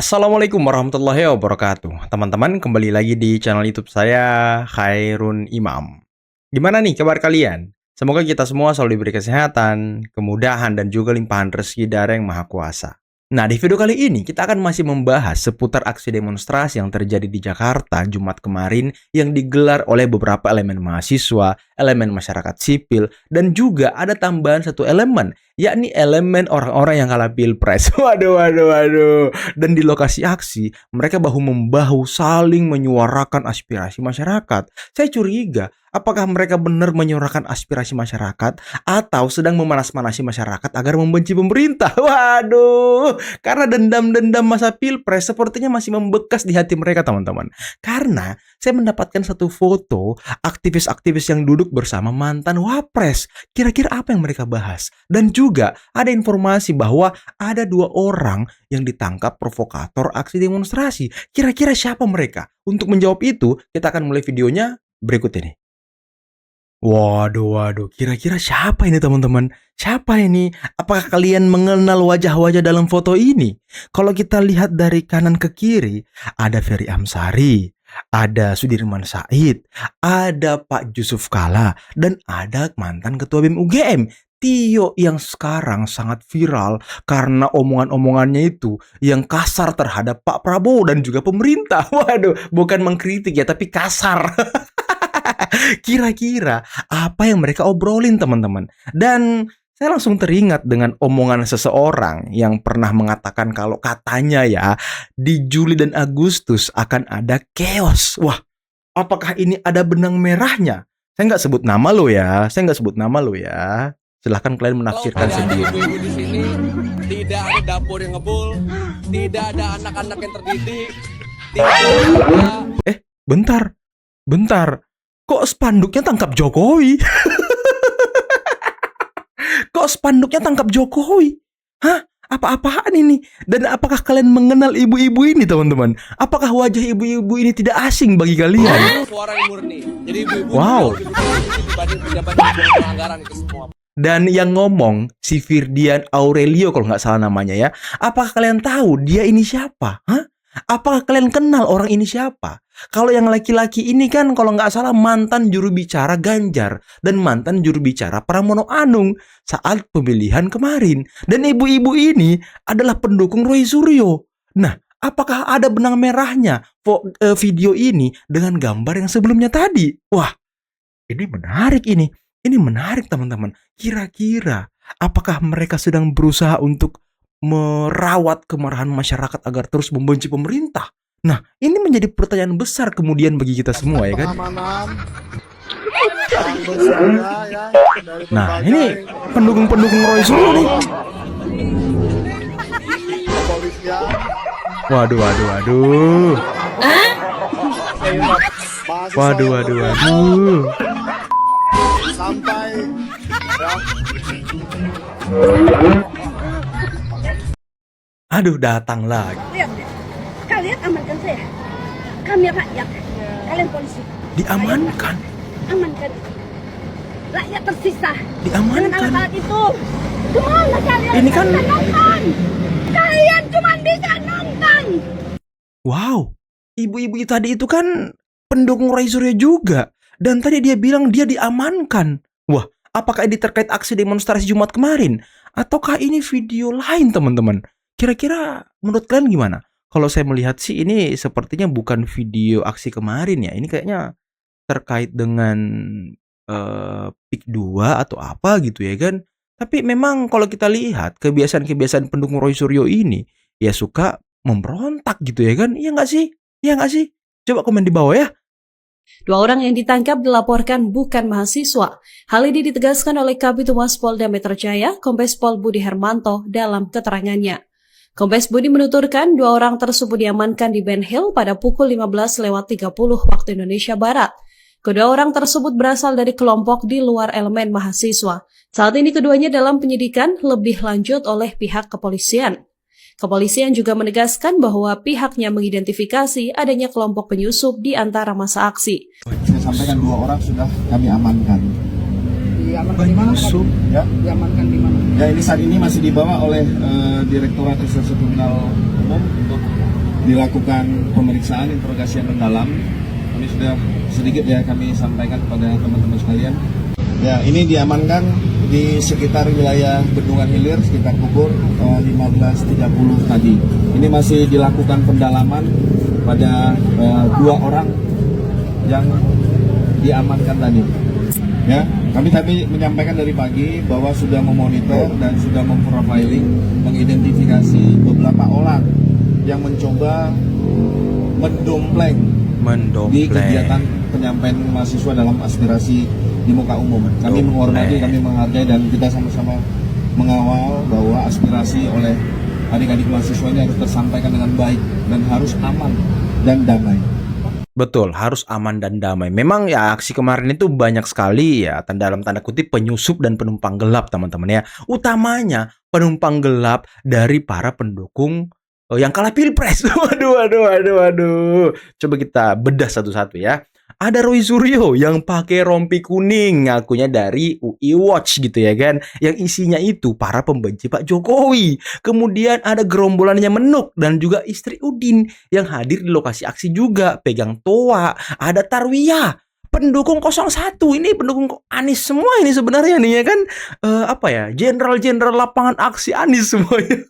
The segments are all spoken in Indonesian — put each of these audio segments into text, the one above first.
Assalamualaikum warahmatullahi wabarakatuh. Teman-teman, kembali lagi di channel YouTube saya, Khairun Imam. Gimana nih kabar kalian? Semoga kita semua selalu diberi kesehatan, kemudahan, dan juga limpahan rezeki dari Yang Maha Kuasa. Nah, di video kali ini kita akan masih membahas seputar aksi demonstrasi yang terjadi di Jakarta Jumat kemarin yang digelar oleh beberapa elemen mahasiswa, elemen masyarakat sipil, dan juga ada tambahan satu elemen, yakni elemen orang-orang yang kalah pilpres. Waduh. Dan di lokasi aksi, mereka bahu-membahu saling menyuarakan aspirasi masyarakat. Saya curiga, apakah mereka benar menyuarakan aspirasi masyarakat atau sedang memanas-manasi masyarakat agar membenci pemerintah? Waduh, karena dendam-dendam masa pilpres sepertinya masih membekas di hati mereka, teman-teman. Karena saya mendapatkan satu foto aktivis-aktivis yang duduk bersama mantan wapres. Kira-kira apa yang mereka bahas? Dan juga ada informasi bahwa ada 2 orang yang ditangkap provokator aksi demonstrasi. Kira-kira siapa mereka? Untuk menjawab itu, kita akan mulai videonya berikut ini. Waduh, kira-kira siapa ini, teman-teman? Siapa ini? Apakah kalian mengenal wajah-wajah dalam foto ini? Kalau kita lihat dari kanan ke kiri, ada Ferry Amsari, ada Sudirman Said, ada Pak Yusuf Kalla, dan ada mantan Ketua BEM UGM, Tio, yang sekarang sangat viral karena omongan-omongannya itu yang kasar terhadap Pak Prabowo dan juga pemerintah. Waduh, bukan mengkritik ya, tapi kasar. Kira-kira apa yang mereka obrolin, teman-teman? Dan saya langsung teringat dengan omongan seseorang yang pernah mengatakan kalau katanya ya, di Juli dan Agustus akan ada chaos. Wah, apakah ini ada benang merahnya? Saya nggak sebut nama lo ya. Silahkan kalian menafsirkan sendiri. Ibu-ibu di sini tidak ada dapur yang ngebul, tidak ada anak-anak yang terdidik, tidak ada... Bentar. Kok spanduknya tangkap Jokowi? Hah? Apa-apaan ini? Dan apakah kalian mengenal ibu-ibu ini, teman-teman? Apakah wajah ibu-ibu ini tidak asing bagi kalian? Suara yang murni. Jadi ibu-ibu Wow. dibanding pejabat pelanggaran itu semua. Dan yang ngomong si Firdian Aurelio kalau nggak salah namanya ya. Apakah kalian tahu dia ini siapa? Hah? Apakah kalian kenal orang ini siapa? Kalau yang laki-laki ini kan kalau nggak salah mantan juru bicara Ganjar dan mantan juru bicara Pramono Anung saat pemilihan kemarin. Dan ibu-ibu ini adalah pendukung Roy Suryo. Nah, apakah ada benang merahnya video ini dengan gambar yang sebelumnya tadi? Wah, ini menarik ini. Ini menarik, teman-teman. Kira-kira apakah mereka sedang berusaha untuk merawat kemarahan masyarakat agar terus membenci pemerintah? Nah, ini menjadi pertanyaan besar kemudian bagi kita semua, ya kan? Nah, ini pendukung-pendukung Roy Suryo nih. Waduh. Sampai Aduh, datang lagi. Lihat, kalian amankan saya. Kami rakyat. Kalian polisi. Diamankan. Amankan. Rakyat tersisa. Diamankan. Dengan alat-alat itu. Gimana kalian Ini kan- bisa nonton? Kalian cuma bisa nonton. Wow, ibu-ibu tadi itu kan pendukung Roy Suryo juga. Dan tadi dia bilang dia diamankan. Wah, apakah ini terkait aksi demonstrasi Jumat kemarin? Ataukah ini video lain, teman-teman? Kira-kira menurut kalian gimana? Kalau saya melihat sih ini sepertinya bukan video aksi kemarin ya. Ini kayaknya terkait dengan PIK 2 atau apa gitu ya kan. Tapi memang kalau kita lihat kebiasaan-kebiasaan pendukung Roy Suryo ini ya suka memberontak gitu ya kan. Iya nggak sih? Coba komen di bawah ya. 2 orang yang ditangkap dilaporkan bukan mahasiswa. Hal ini ditegaskan oleh Kabid Humas Polda Metro Jaya, Kombes Pol Budi Hermanto dalam keterangannya. Kombes Budi menuturkan 2 orang tersebut diamankan di Ben Hill pada pukul 15.30 waktu Indonesia Barat. Kedua orang tersebut berasal dari kelompok di luar elemen mahasiswa. Saat ini keduanya dalam penyidikan lebih lanjut oleh pihak kepolisian. Kepolisian juga menegaskan bahwa pihaknya mengidentifikasi adanya kelompok penyusup di antara masa aksi. saya sampaikan 2 orang sudah kami amankan. Diamankan di mana? Ya. Diamankan di mana? Ya, ini saat ini masih dibawa oleh Direktorat Reserse Kriminal Umum untuk dilakukan pemeriksaan interogasi yang mendalam. Kami sudah sedikit ya kami sampaikan kepada teman-teman sekalian. Ya, ini diamankan di sekitar wilayah Bendungan Hilir sekitar pukul 15.30 tadi. Ini masih dilakukan pendalaman pada 2 orang yang diamankan tadi. Ya, kami tadi menyampaikan dari pagi bahwa sudah memonitor dan sudah memprofiling, mengidentifikasi beberapa orang yang mencoba mendompleng di kegiatan penyampaian mahasiswa dalam aspirasi di muka umum. Kami menghormati, kami menghargai, dan kita sama-sama mengawal bahwa aspirasi oleh adik-adik mahasiswa ini harus tersampaikan dengan baik dan harus aman dan damai. Betul, harus aman dan damai. Memang ya aksi kemarin itu banyak sekali ya dalam tanda kutip penyusup dan penumpang gelap teman-teman ya. Utamanya penumpang gelap dari para pendukung yang kalah pilpres. Waduh. Coba kita bedah satu-satu ya. Ada Roy Suryo yang pakai rompi kuning, ngakunya dari UI Watch gitu ya kan. Yang isinya itu para pembenci Pak Jokowi. Kemudian ada gerombolannya Menuk dan juga istri Udin yang hadir di lokasi aksi juga, pegang toa. Ada Tarwiyah, pendukung 01. Ini pendukung Anies semua ini sebenarnya nih ya kan. Jenderal-jenderal lapangan aksi Anies semuanya.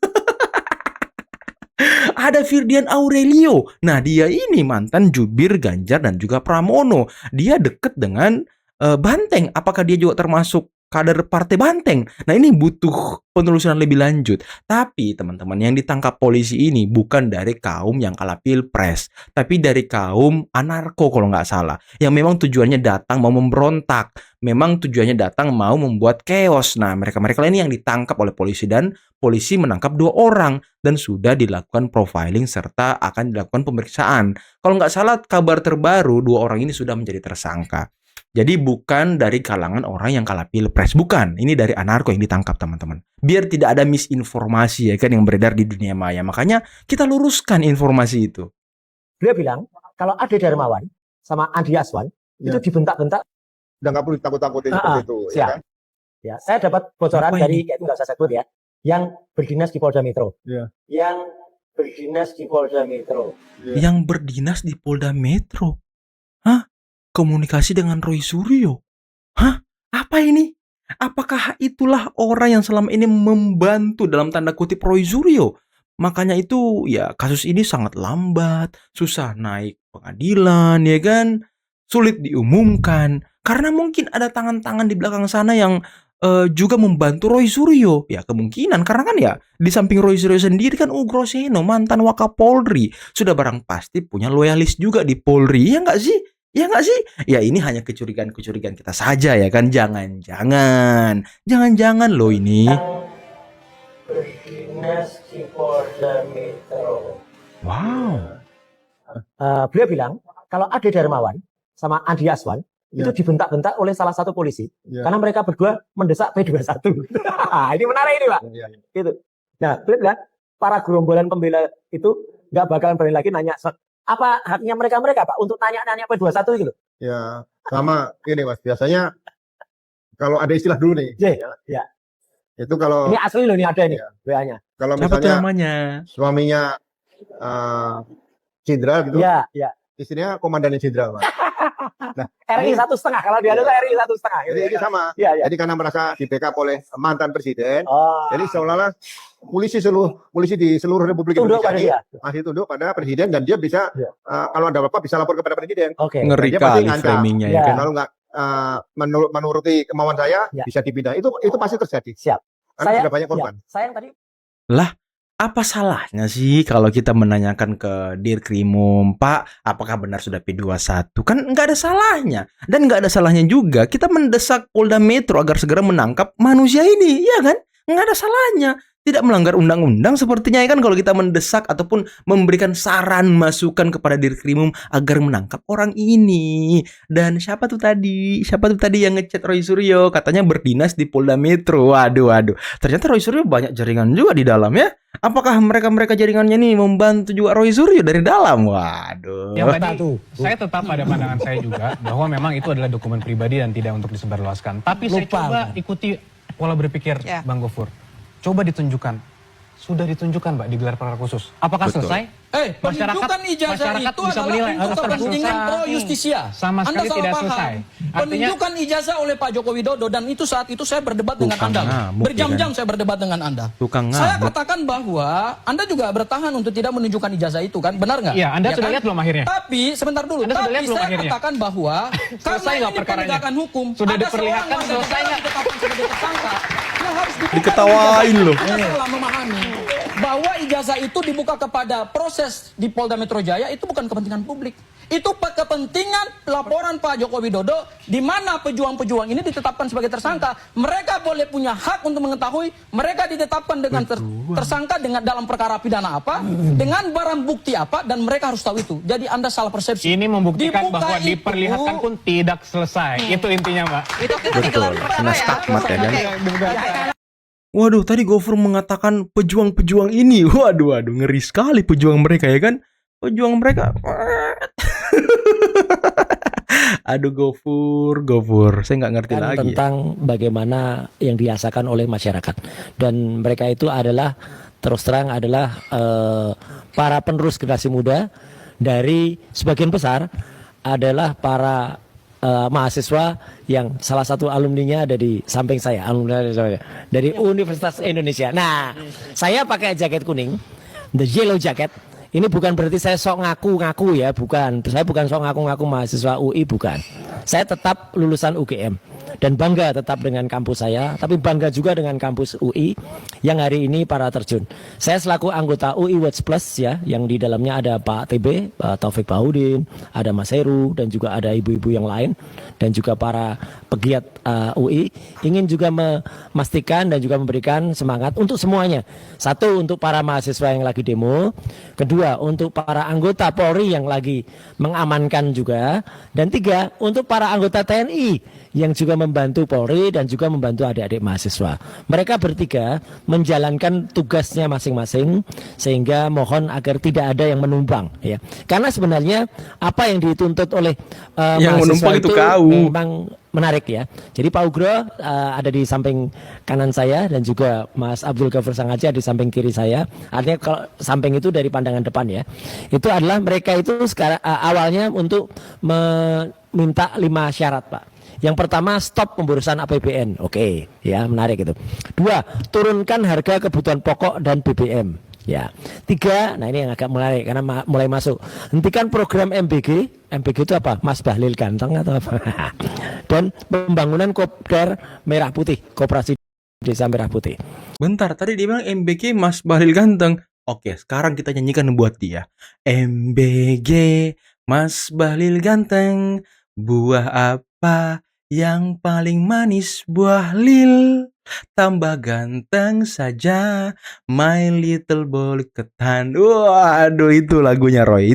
Ada Firdian Aurelio. Nah, dia ini mantan jubir Ganjar dan juga Pramono. Dia deket dengan Banteng. Apakah dia juga termasuk kader Partai Banteng? Nah, ini butuh penelusuran lebih lanjut. Tapi teman-teman, yang ditangkap polisi ini bukan dari kaum yang kalah pilpres, tapi dari kaum anarko kalau nggak salah. Yang memang tujuannya datang mau memberontak. Memang tujuannya datang mau membuat chaos. Nah, mereka-mereka ini yang ditangkap oleh polisi, dan polisi menangkap 2 orang dan sudah dilakukan profiling serta akan dilakukan pemeriksaan. Kalau nggak salah kabar terbaru 2 orang ini sudah menjadi tersangka. Jadi bukan dari kalangan orang yang kalah pilpres, bukan. Ini dari anarko yang ditangkap teman-teman. Biar tidak ada misinformasi ya kan yang beredar di dunia maya. Makanya kita luruskan informasi itu. Beliau bilang kalau Ade Darmawan sama Andi Aswan itu dibentak-bentak. Udah nggak perlu takut-takutin seperti itu. Siap. Ya, kan? Ya, saya dapat bocoran dari, itu nggak usah sebut ya, yang berdinas di Polda Metro. Ya. Yang berdinas di Polda Metro. Ya. Yang berdinas di Polda Metro? Hah? Komunikasi dengan Roy Suryo? Hah? Apa ini? Apakah itulah orang yang selama ini membantu dalam tanda kutip Roy Suryo? Makanya itu ya kasus ini sangat lambat, susah naik pengadilan ya kan, sulit diumumkan. Karena mungkin ada tangan-tangan di belakang sana yang juga membantu Roy Suryo. Ya kemungkinan, karena kan ya di samping Roy Suryo sendiri kan Ugro Seno, mantan Wakapolri, sudah barang pasti punya loyalis juga di Polri, ya nggak sih? Ya nggak sih? Ya ini hanya kecurigaan-kecurigaan kita saja ya kan. Jangan-jangan loh ini. Berdinas di Polda Metro. Wow. Beliau bilang kalau Ade Darmawan sama Andi Aswan itu dibentak-bentak oleh salah satu polisi karena mereka berdua mendesak P21. Ini menarik ini Pak. Gitu. Nah, beliau bilang para gerombolan pembela itu nggak bakalan berani lagi nanya apa haknya mereka Pak untuk nanya-nanya P21 gitu. Ya, sama ini Mas. Biasanya kalau ada istilah dulu nih. Ya. Itu kalau ini asli loh, ini ada ini WA-nya. Kalau Siapa misalnya namanya? Suaminya jenderal gitu. Ya. Istrinya komandannya jenderal, Mas. Nah, RI 1,5 kalau dia ada RI 1,5. Jadi ini sama. Ya. Jadi karena merasa di backup oleh mantan presiden, jadi seolah-olah polisi di seluruh Republik Indonesia ini masih tunduk pada presiden, dan dia bisa kalau ada apa-apa bisa lapor kepada presiden. Ngeri kali framingnya ya kan. Kalau nggak menuruti kemauan saya bisa dipindah. Itu pasti terjadi. Siap. Karena sudah banyak korban. Saya tadi. Lah, apa salahnya sih kalau kita menanyakan ke Dirkrimum, Pak, apakah benar sudah P21? Kan nggak ada salahnya. Dan nggak ada salahnya juga kita mendesak Polda Metro agar segera menangkap manusia ini, ya kan? Nggak ada salahnya. Tidak melanggar undang-undang sepertinya ya kan, kalau kita mendesak ataupun memberikan saran masukan kepada Dirkrimum agar menangkap orang ini. Dan siapa tuh tadi yang ngechat Roy Suryo, katanya berdinas di Polda Metro. Waduh. Ternyata Roy Suryo banyak jaringan juga di dalam ya. Apakah mereka jaringannya nih membantu juga Roy Suryo dari dalam? Waduh. Yang tadi saya tetap pada pandangan saya juga bahwa memang itu adalah dokumen pribadi dan tidak untuk disebarluaskan. Tapi saya coba ikuti pola berpikir Bang Gofur. Coba ditunjukkan sudah ditunjukkan, Mbak, di gelar perkara khusus. Apakah Betul. selesai? Penunjukan ijazah masyarakat itu bisa adalah menilai untuk harus kepentingan selesai. pro justisia. Sama Anda sekali salah tidak paham. selesai. Artinya Penunjukan ijazah oleh Pak Joko Widodo dan itu saat itu saya berdebat dengan Tukang Anda. ngamuk, Berjam-jam ya kan? saya berdebat dengan Anda. Tukang Saya ngamuk. katakan bahwa Anda juga bertahan untuk tidak menunjukkan ijazah itu kan, benar nggak? Iya, Anda Ya sudah kan? lihat belum akhirnya? Tapi sebentar dulu. Anda sudah lihat Tapi belum saya akhirnya? katakan bahwa Selesai karena nggak ini perkaranya? penegakan hukum, Sudah ada diperlihatkan, seorang warga selesai negara nggak? ditetapkan sebagai tersangka. Yang harus dibuka Diketawain ijazah. loh. Anda salah memahami bahwa ijazah itu dibuka kepada proses di Polda Metro Jaya itu bukan kepentingan publik. Itu kepentingan laporan Pak Joko Widodo di mana pejuang-pejuang ini ditetapkan sebagai tersangka. Mereka boleh punya hak untuk mengetahui mereka ditetapkan dengan tersangka dengan dalam perkara pidana apa, dengan barang bukti apa, dan mereka harus tahu itu. Jadi Anda salah persepsi. Ini membuktikan Dibuka bahwa itu- diperlihatkan pun tidak selesai. Itu intinya, Mbak. Betul, kena stigmat ya kan. Waduh, tadi Gofur mengatakan pejuang-pejuang ini. Waduh, ngeri sekali pejuang mereka ya kan. Pejuang mereka. Aduh, Gofur. Saya nggak ngerti Kan lagi. tentang bagaimana yang dirasakan oleh masyarakat, dan mereka itu adalah terus terang adalah para penerus generasi muda. Dari sebagian besar adalah para mahasiswa yang salah satu alumninya ada di samping saya, alumni dari Universitas Indonesia. Nah, saya pakai jaket kuning, the yellow jacket. Ini bukan berarti saya sok ngaku-ngaku ya, bukan. Saya bukan sok ngaku-ngaku mahasiswa UI, bukan. Saya tetap lulusan UGM dan bangga tetap dengan kampus saya, tapi bangga juga dengan kampus UI yang hari ini para terjun. Saya selaku anggota UI Watch Plus ya, yang di dalamnya ada Pak TB, Pak Taufik Bahudin, ada Mas Heru, dan juga ada ibu-ibu yang lain, dan juga para pegiat UI, ingin juga memastikan dan juga memberikan semangat untuk semuanya. Satu, untuk para mahasiswa yang lagi demo. Kedua, untuk para anggota Polri yang lagi mengamankan juga. Dan tiga, untuk para anggota TNI yang juga membantu Polri dan juga membantu adik-adik mahasiswa. Mereka bertiga menjalankan tugasnya masing-masing, sehingga mohon agar tidak ada yang menumpang ya. Karena sebenarnya apa yang dituntut oleh Yang menumpang itu kau. memang menarik ya. Jadi Pak Ugro ada di samping kanan saya, dan juga Mas Abdul Ghafur Sangaja di samping kiri saya. Artinya kalau samping itu dari pandangan depan ya. Itu adalah mereka itu sekarang awalnya untuk meminta 5 syarat, Pak. Yang pertama, stop pemborosan APBN. Oke, ya menarik itu. 2, turunkan harga kebutuhan pokok dan BBM. Ya. 3, nah ini yang agak menarik karena mulai masuk. Hentikan program MBG. MBG itu apa? Mas Bahlil Ganteng atau apa? Dan pembangunan Kopdar Merah Putih, Koperasi Desa Merah Putih. Bentar, tadi dia bilang MBG Mas Bahlil Ganteng. Oke, sekarang kita nyanyikan buat dia. MBG Mas Bahlil Ganteng, buah apa yang paling manis? Buah lil. Tambah ganteng saja, my little boy ketan. Waduh, itu lagunya Roy.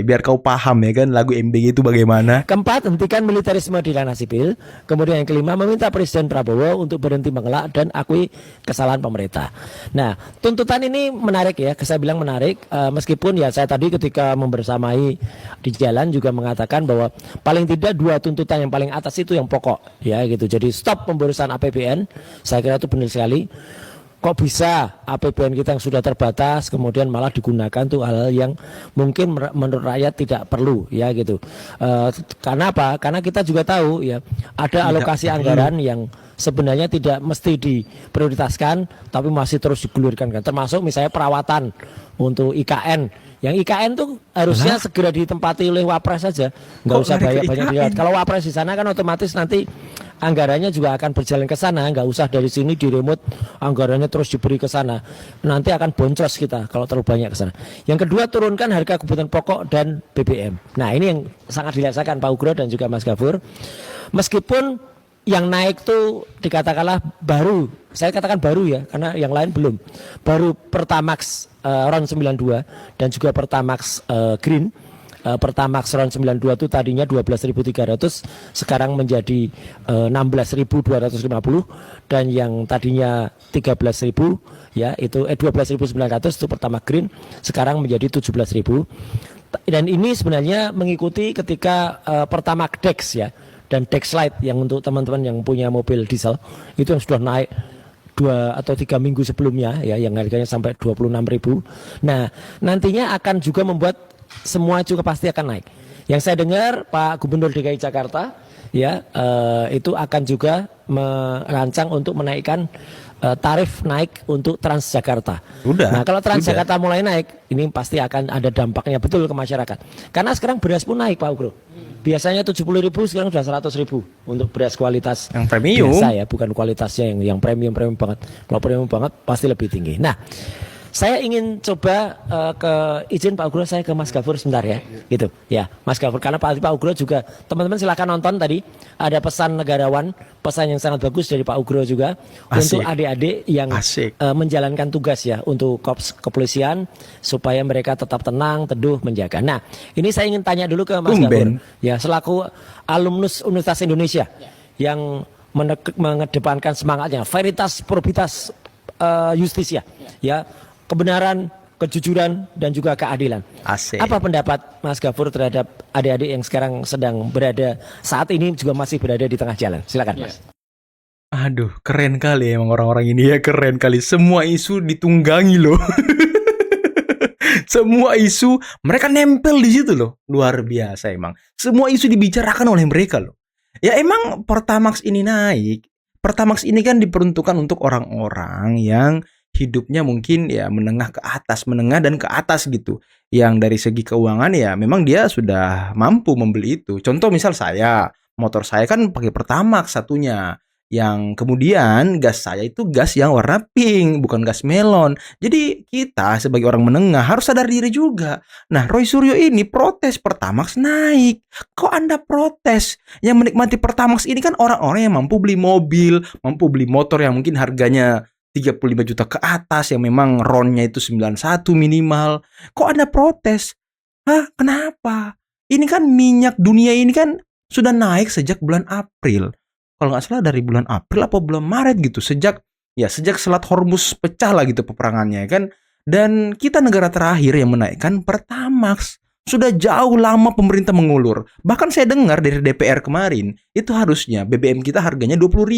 Biar kau paham ya kan, lagu MBG itu bagaimana. Keempat, hentikan militerisme di ranah sipil. Kemudian yang kelima, meminta Presiden Prabowo untuk berhenti mengelak dan akui kesalahan pemerintah. Nah, tuntutan ini menarik ya, saya bilang menarik. Meskipun ya saya tadi ketika membersamai di jalan juga mengatakan bahwa paling tidak 2 tuntutan yang paling atas itu yang pokok ya gitu. Jadi stop pemborosan APBN. Saya kira itu benar sekali. Kok bisa APBN kita yang sudah terbatas kemudian malah digunakan tuh hal-hal yang mungkin menurut rakyat tidak perlu ya gitu. Karena apa? Karena kita juga tahu ya ada alokasi anggaran yang sebenarnya tidak mesti diprioritaskan tapi masih terus digulirkan kan. Termasuk misalnya perawatan untuk IKN. Yang IKN tuh harusnya segera ditempati oleh Wapres saja, nggak usah banyak-banyak dilihat. Kalau Wapres di sana kan otomatis nanti anggarannya juga akan berjalan ke sana, nggak usah dari sini diremut anggarannya terus diberi ke sana. Nanti akan boncos kita kalau terlalu banyak ke sana. Yang kedua, turunkan harga kebutuhan pokok dan BBM. Nah ini yang sangat dirasakan Pak Ugro dan juga Mas Ghafur. Meskipun yang naik tuh dikatakanlah baru, saya katakan baru ya, karena yang lain belum. Baru Pertamax RON 92 dan juga Pertamax Green. Pertamax RON 92 itu tadinya 12.300, sekarang menjadi 16.250, dan yang tadinya 13.000 ya itu 12.900 itu Pertamax Green, sekarang menjadi 17.000. Dan ini sebenarnya mengikuti ketika Pertamax Dex ya, dan Dex Lite yang untuk teman-teman yang punya mobil diesel itu yang sudah naik 2 atau 3 minggu sebelumnya ya, yang harganya sampai 26.000. Nah, nantinya akan juga membuat semua juga pasti akan naik. Yang saya dengar Pak Gubernur DKI Jakarta ya itu akan juga merancang untuk menaikkan tarif naik untuk Transjakarta. Nah, kalau Transjakarta mulai naik, ini pasti akan ada dampaknya betul ke masyarakat. Karena sekarang beras pun naik, Pak Ugro. Biasanya 70.000, sekarang sudah 100.000 untuk beras kualitas yang premium. Biasa ya, bukan kualitasnya yang premium banget. Kalau premium banget pasti lebih tinggi. Nah, saya ingin coba izin Pak Ugro, saya ke Mas Gafur sebentar ya, gitu ya, Mas Gafur, karena Pak Ugro juga, teman-teman silakan nonton tadi, ada pesan negarawan, pesan yang sangat bagus dari Pak Ugro juga untuk adik-adik yang menjalankan tugas ya untuk Korps Kepolisian supaya mereka tetap tenang, teduh, menjaga. Nah, ini saya ingin tanya dulu ke Mas Gafur, ya selaku alumnus Universitas Indonesia yang mengedepankan semangatnya, veritas, probitas, justisia, ya. Kebenaran, kejujuran, dan juga keadilan. Apa pendapat Mas Gafur terhadap adik-adik yang sekarang sedang berada saat ini juga masih berada di tengah jalan? Silakan, Mas. Aduh, keren kali emang orang-orang ini ya, keren kali. Semua isu ditunggangi loh. Semua isu mereka nempel di situ loh. Luar biasa emang. Semua isu dibicarakan oleh mereka loh. Ya emang Pertamax ini naik. Pertamax ini kan diperuntukkan untuk orang-orang yang hidupnya mungkin ya menengah dan ke atas gitu. Yang dari segi keuangan ya memang dia sudah mampu membeli itu. Contoh misal motor saya kan pakai Pertamax satunya. Yang kemudian gas saya itu gas yang warna pink, bukan gas melon. Jadi kita sebagai orang menengah harus sadar diri juga. Nah, Roy Suryo ini protes Pertamax naik. Kok Anda protes? Yang menikmati Pertamax ini kan orang-orang yang mampu beli mobil, mampu beli motor yang mungkin harganya 35 juta ke atas, yang memang RON-nya itu 91 minimal. Kok Anda protes? Hah? Kenapa? Ini kan minyak dunia ini kan sudah naik sejak bulan April. Kalau nggak salah dari bulan April apa bulan Maret gitu. Sejak Selat Hormuz pecah lah gitu peperangannya kan. Dan kita negara terakhir yang menaikkan Pertamax. Sudah jauh lama pemerintah mengulur. Bahkan saya dengar dari DPR kemarin, itu harusnya BBM kita harganya 20.000.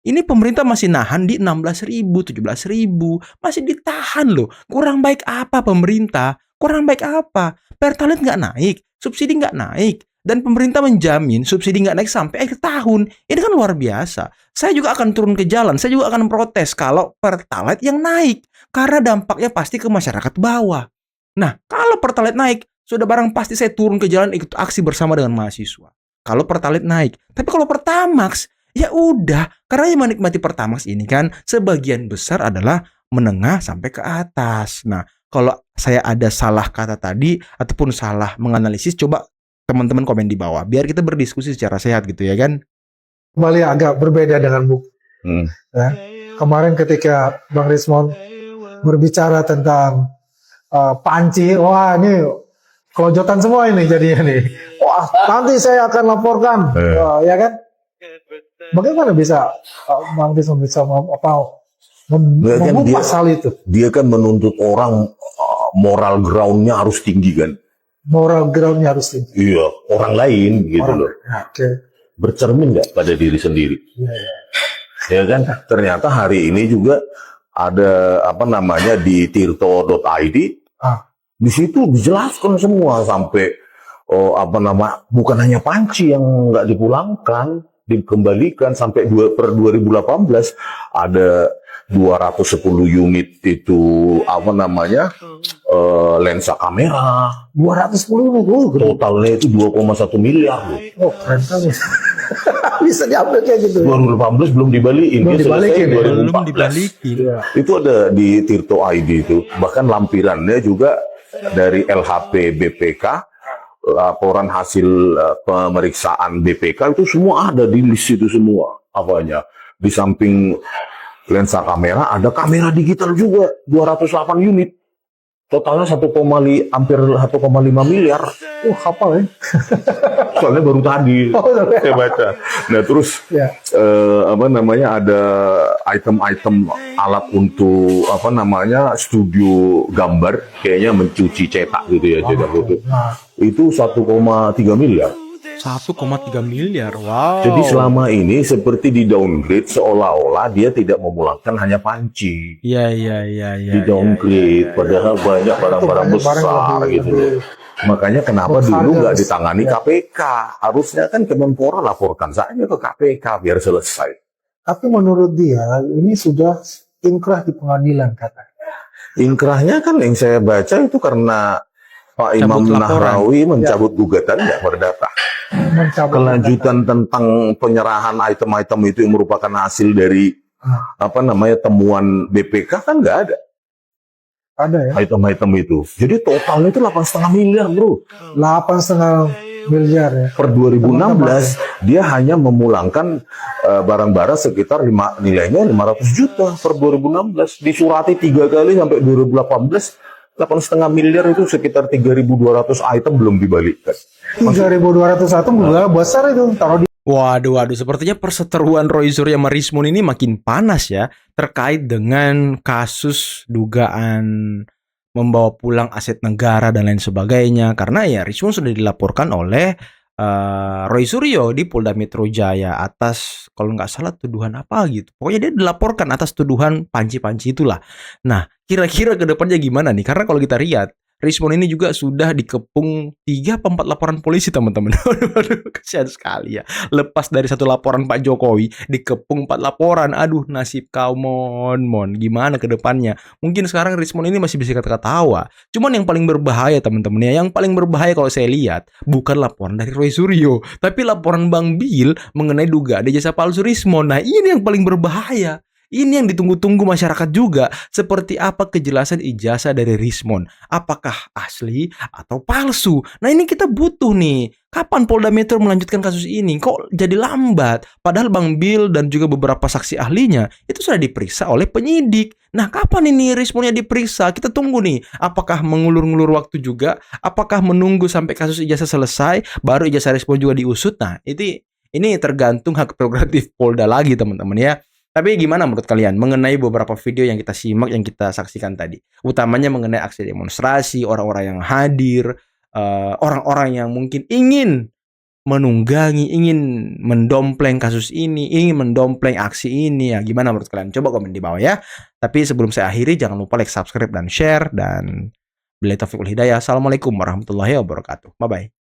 Ini pemerintah masih nahan di 16.000, 17.000. Masih ditahan loh. Kurang baik apa pemerintah? Kurang baik apa? Pertalite nggak naik, subsidi nggak naik. Dan pemerintah menjamin subsidi nggak naik sampai akhir tahun. Ini kan luar biasa. Saya juga akan turun ke jalan. Saya juga akan protes kalau Pertalite yang naik. Karena dampaknya pasti ke masyarakat bawah. Nah, kalau Pertalite naik, sudah barang pasti saya turun ke jalan ikut aksi bersama dengan mahasiswa. Kalau Pertalite naik. Tapi kalau Pertamax, ya udah. Karena yang menikmati Pertamax ini kan sebagian besar adalah menengah sampai ke atas. Nah, kalau saya ada salah kata tadi ataupun salah menganalisis, coba teman-teman komen di bawah biar kita berdiskusi secara sehat gitu ya kan. Kembali agak berbeda dengan ya. Kemarin ketika Bang Rismon berbicara tentang panci, wah ini kelojotan semua ini jadinya nih. Wah, nanti saya akan laporkan, ya kan? Bagaimana bisa Bang Rismon bisa membuat hal itu? Dia kan menuntut orang moral ground-nya harus tinggi kan? Moral ground-nya harus tinggi. Iya, orang lain gitu loh. Bercermin nggak pada diri sendiri? Ya kan? Ternyata hari ini juga ada di tirto.id. Di situ dijelaskan semua sampai bukan hanya panci yang nggak dipulangkan, dikembalikan sampai per 2018 ada 210 unit itu lensa kamera. 210 unit. Totalnya itu 2,1 miliar. Oh, keren sekali. Bisa diambil kayak gitu. 2018 belum dibalikin. Belum dibalikin. 2014. Itu ada di Tirto ID itu. Bahkan lampirannya juga dari LHP BPK, laporan hasil pemeriksaan BPK itu semua ada di list itu semua. Apanya? Di samping lensa kamera ada kamera digital juga 208 unit. Totalnya hampir 1,5 miliar. Hafal ya. Soalnya baru tadi saya baca. Nah, terus ada item-item alat untuk studio gambar, kayaknya mencuci cetak gitu ya, cetak foto. Itu 1,3 miliar. 1,3 miliar. Wow. Jadi selama ini seperti di downgrade seolah-olah dia tidak memulangkan hanya panci. Iya. Di downgrade, padahal banyak barang-barang besar gitu. Makanya kenapa dulu nggak ditangani KPK? Harusnya kan Kemenpora laporkan saja ke KPK biar selesai. Tapi menurut dia ini sudah ingkrah di pengadilan katanya. Ingkrahnya kan yang saya baca itu karena Pak Imam Nahrawi mencabut gugatannya perdata. Kelanjutan tentang penyerahan item-item itu yang merupakan hasil dari temuan BPK kan nggak ada. Ada ya? Item-item itu. Jadi totalnya itu 8,5 miliar, bro. 8,5 miliar ya. Per 2016 dia hanya memulangkan barang-barang sekitar nilainya 500 juta per 2016. Disurati 3 kali sampai 2018 8,5 miliar itu sekitar 3.200 item belum dibalikkan. 3.201 besar itu taruh di. Waduh, sepertinya perseteruan Roy Suryo sama Rismon ini makin panas ya, terkait dengan kasus dugaan membawa pulang aset negara dan lain sebagainya. Karena ya Rismon sudah dilaporkan oleh Roy Suryo di Polda Metro Jaya atas kalau nggak salah tuduhan apa gitu. Pokoknya dia dilaporkan atas tuduhan panci-panci itulah. Nah, kira-kira ke depannya gimana nih? Karena kalau kita lihat Rismon ini juga sudah dikepung 3 atau 4 laporan polisi, teman-teman. Aduh, kasihan sekali ya. Lepas dari 1 laporan Pak Jokowi, dikepung 4 laporan. Aduh, nasib kau mon. Gimana ke depannya? Mungkin sekarang Rismon ini masih bisa kata-katawa. Cuman yang paling berbahaya, teman-teman ya, yang paling berbahaya kalau saya lihat bukan laporan dari Roy Suryo, tapi laporan Bang Bil mengenai dugaan jasa palsu Rismon. Nah, ini yang paling berbahaya. Ini yang ditunggu-tunggu masyarakat juga. Seperti apa kejelasan ijazah dari Rismon? Apakah asli atau palsu? Nah, ini kita butuh nih. Kapan Polda Metro melanjutkan kasus ini? Kok jadi lambat? Padahal Bang Bil dan juga beberapa saksi ahlinya itu sudah diperiksa oleh penyidik. Nah, kapan ini Rismonnya diperiksa? Kita tunggu nih. Apakah mengulur-ngulur waktu juga? Apakah menunggu sampai kasus ijazah selesai baru ijazah Rismon juga diusut? Nah, ini tergantung hak prerogatif Polda lagi, teman-teman ya. Tapi gimana menurut kalian mengenai beberapa video yang kita simak, yang kita saksikan tadi? Utamanya mengenai aksi demonstrasi, orang-orang yang hadir, orang-orang yang mungkin ingin menunggangi, ingin mendompleng kasus ini, ingin mendompleng aksi ini. Ya, gimana menurut kalian? Coba komen di bawah ya. Tapi sebelum saya akhiri, jangan lupa like, subscribe, dan share. Dan billahi taufiq wal hidayah. Assalamualaikum warahmatullahi wabarakatuh. Bye-bye.